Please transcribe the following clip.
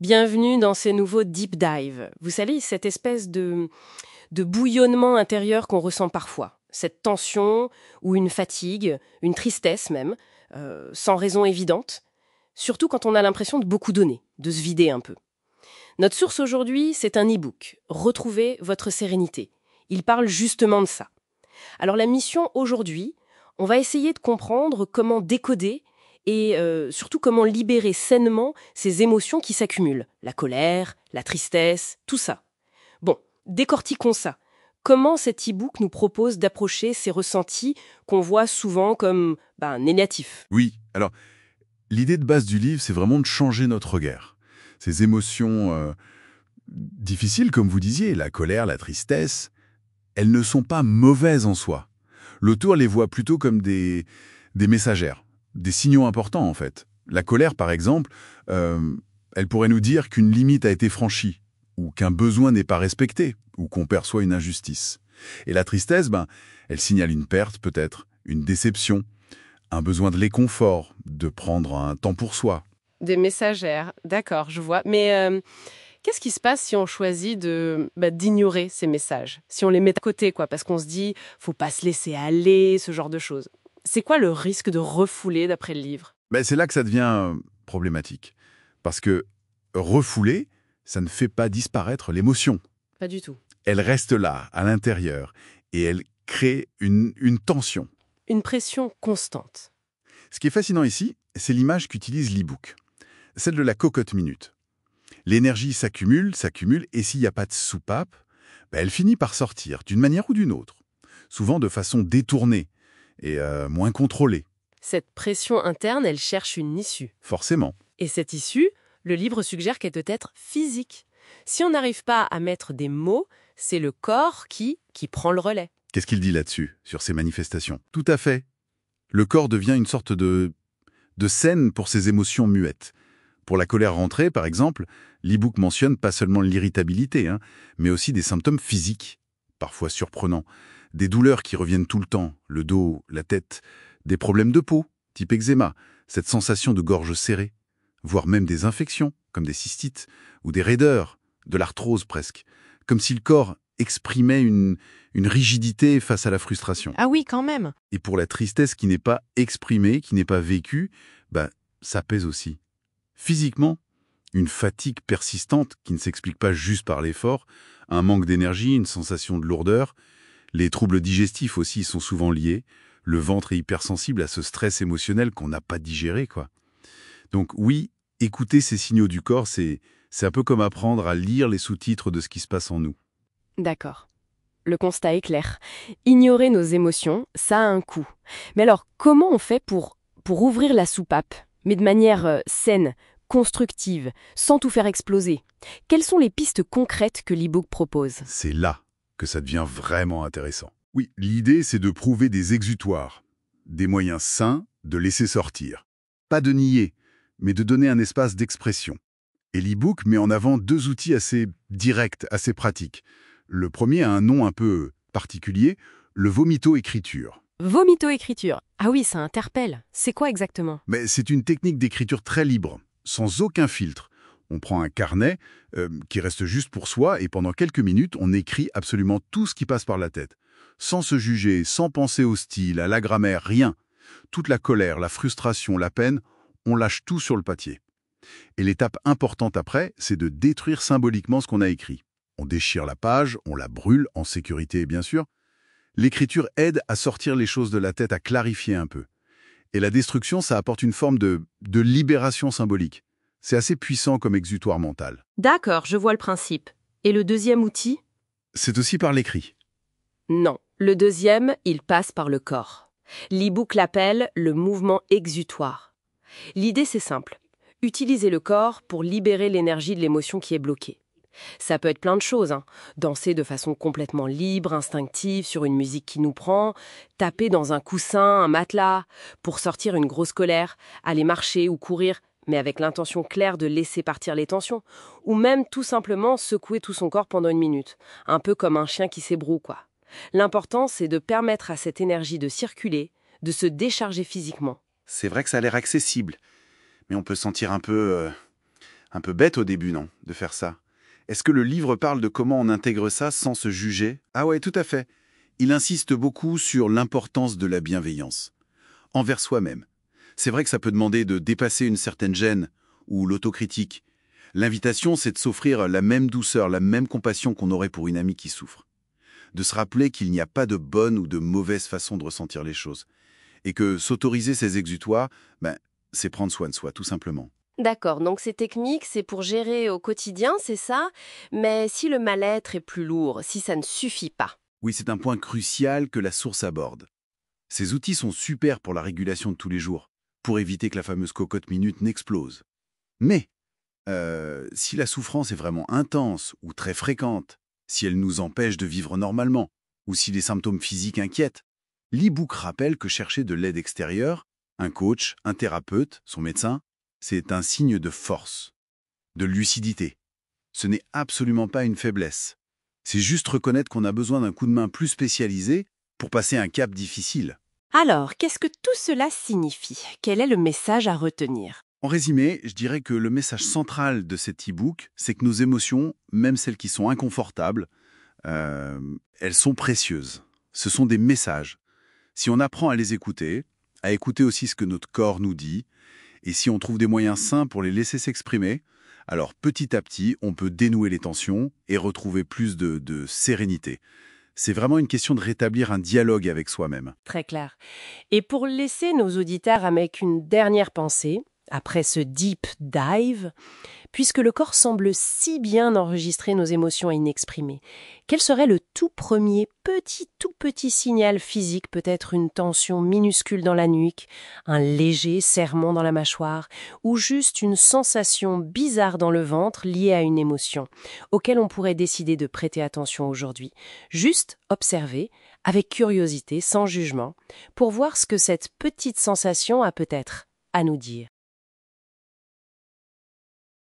Bienvenue dans ces nouveaux deep dive. Vous savez, cette espèce de bouillonnement intérieur qu'on ressent parfois. Cette tension ou une fatigue, une tristesse même, sans raison évidente. Surtout quand on a l'impression de beaucoup donner, de se vider un peu. Notre source aujourd'hui, c'est un e-book. Retrouvez votre sérénité. Il parle justement de ça. Alors la mission aujourd'hui, on va essayer de comprendre comment décoder et surtout comment libérer sainement ces émotions qui s'accumulent. La colère, la tristesse, tout ça. Bon, décortiquons ça. Comment cet e-book nous propose d'approcher ces ressentis qu'on voit souvent comme négatifs? Oui, alors l'idée de base du livre, c'est vraiment de changer notre regard. Ces émotions difficiles, comme vous disiez, la colère, la tristesse, elles ne sont pas mauvaises en soi. L'auteur les voit plutôt comme des messagères, des signaux importants en fait. La colère, par exemple, elle pourrait nous dire qu'une limite a été franchie, ou qu'un besoin n'est pas respecté, ou qu'on perçoit une injustice. Et la tristesse, elle signale une perte peut-être, une déception, un besoin de réconfort, de prendre un temps pour soi. Des messagères, d'accord, je vois. Mais qu'est-ce qui se passe si on choisit d'ignorer ces messages? Si on les met à côté, quoi, parce qu'on se dit, faut pas se laisser aller, ce genre de choses. C'est quoi le risque de refouler d'après le livre? C'est là que ça devient problématique. Parce que refouler, ça ne fait pas disparaître l'émotion. Pas du tout. Elle reste là, à l'intérieur, et elle crée une tension. Une pression constante. Ce qui est fascinant ici, c'est l'image qu'utilise l'e-book. Celle de la cocotte minute. L'énergie s'accumule, et s'il n'y a pas de soupape, elle finit par sortir, d'une manière ou d'une autre. Souvent de façon détournée et moins contrôlée. Cette pression interne, elle cherche une issue. Forcément. Et cette issue, le livre suggère qu'elle peut être physique. Si on n'arrive pas à mettre des mots, c'est le corps qui prend le relais. Qu'est-ce qu'il dit là-dessus, sur ces manifestations? Tout à fait. Le corps devient une sorte de scène pour ces émotions muettes. Pour la colère rentrée, par exemple, l'e-book mentionne pas seulement l'irritabilité, mais aussi des symptômes physiques, parfois surprenants. Des douleurs qui reviennent tout le temps, le dos, la tête, des problèmes de peau, type eczéma, cette sensation de gorge serrée, voire même des infections, comme des cystites, ou des raideurs, de l'arthrose presque, comme si le corps exprimait une rigidité face à la frustration. Ah oui, quand même. Et pour la tristesse qui n'est pas exprimée, qui n'est pas vécue, ça pèse aussi. Physiquement, une fatigue persistante qui ne s'explique pas juste par l'effort, un manque d'énergie, une sensation de lourdeur. Les troubles digestifs aussi sont souvent liés. Le ventre est hypersensible à ce stress émotionnel qu'on n'a pas digéré, quoi. Donc oui, écouter ces signaux du corps, c'est un peu comme apprendre à lire les sous-titres de ce qui se passe en nous. D'accord. Le constat est clair. Ignorer nos émotions, ça a un coût. Mais alors, comment on fait pour ouvrir la soupape, mais de manière saine, constructive, sans tout faire exploser? Quelles sont les pistes concrètes que l'e-book propose? C'est là que ça devient vraiment intéressant. Oui, l'idée, c'est de prouver des exutoires, des moyens sains de laisser sortir. Pas de nier, mais de donner un espace d'expression. Et l'e-book met en avant deux outils assez directs, assez pratiques. Le premier a un nom un peu particulier, le vomito-écriture. Vomito-écriture. Ah oui, ça interpelle. C'est quoi exactement? Mais c'est une technique d'écriture très libre, sans aucun filtre. On prend un carnet qui reste juste pour soi et pendant quelques minutes, on écrit absolument tout ce qui passe par la tête. Sans se juger, sans penser au style, à la grammaire, rien. Toute la colère, la frustration, la peine, on lâche tout sur le papier. Et l'étape importante après, c'est de détruire symboliquement ce qu'on a écrit. On déchire la page, on la brûle, en sécurité bien sûr. L'écriture aide à sortir les choses de la tête, à clarifier un peu. Et la destruction, ça apporte une forme de libération symbolique. C'est assez puissant comme exutoire mental. D'accord, je vois le principe. Et le deuxième outil? C'est aussi par l'écrit. Non. Le deuxième, il passe par le corps. L'e-book l'appelle le mouvement exutoire. L'idée, c'est simple. Utiliser le corps pour libérer l'énergie de l'émotion qui est bloquée. Ça peut être plein de choses, Danser de façon complètement libre, instinctive, sur une musique qui nous prend, taper dans un coussin, un matelas, pour sortir une grosse colère, aller marcher ou courir, mais avec l'intention claire de laisser partir les tensions, ou même tout simplement secouer tout son corps pendant une minute, un peu comme un chien qui s'ébroue, quoi. L'important, c'est de permettre à cette énergie de circuler, de se décharger physiquement. C'est vrai que ça a l'air accessible, mais on peut se sentir un peu Un peu bête au début, non, de faire ça. Est-ce que le livre parle de comment on intègre ça sans se juger? Ah ouais, tout à fait. Il insiste beaucoup sur l'importance de la bienveillance. Envers soi-même. C'est vrai que ça peut demander de dépasser une certaine gêne ou l'autocritique. L'invitation, c'est de s'offrir la même douceur, la même compassion qu'on aurait pour une amie qui souffre. De se rappeler qu'il n'y a pas de bonne ou de mauvaise façon de ressentir les choses. Et que s'autoriser ces exutoires, c'est prendre soin de soi, tout simplement. D'accord, donc ces techniques, c'est pour gérer au quotidien, c'est ça? Mais si le mal-être est plus lourd, si ça ne suffit pas? Oui, c'est un point crucial que la source aborde. Ces outils sont super pour la régulation de tous les jours, pour éviter que la fameuse cocotte minute n'explose. Mais, si la souffrance est vraiment intense ou très fréquente, si elle nous empêche de vivre normalement, ou si les symptômes physiques inquiètent, l'e-book rappelle que chercher de l'aide extérieure, un coach, un thérapeute, son médecin, c'est un signe de force, de lucidité. Ce n'est absolument pas une faiblesse. C'est juste reconnaître qu'on a besoin d'un coup de main plus spécialisé pour passer un cap difficile. Alors, qu'est-ce que tout cela signifie? Quel est le message à retenir? En résumé, je dirais que le message central de cet e-book, c'est que nos émotions, même celles qui sont inconfortables, elles sont précieuses. Ce sont des messages. Si on apprend à les écouter, à écouter aussi ce que notre corps nous dit, et si on trouve des moyens sains pour les laisser s'exprimer, alors petit à petit, on peut dénouer les tensions et retrouver plus de sérénité. C'est vraiment une question de rétablir un dialogue avec soi-même. Très clair. Et pour laisser nos auditeurs avec une dernière pensée, après ce deep dive, puisque le corps semble si bien enregistrer nos émotions inexprimées, quel serait le tout premier tout petit signal physique, peut-être une tension minuscule dans la nuque, un léger serrement dans la mâchoire, ou juste une sensation bizarre dans le ventre liée à une émotion, auquel on pourrait décider de prêter attention aujourd'hui, juste observer, avec curiosité, sans jugement, pour voir ce que cette petite sensation a peut-être à nous dire.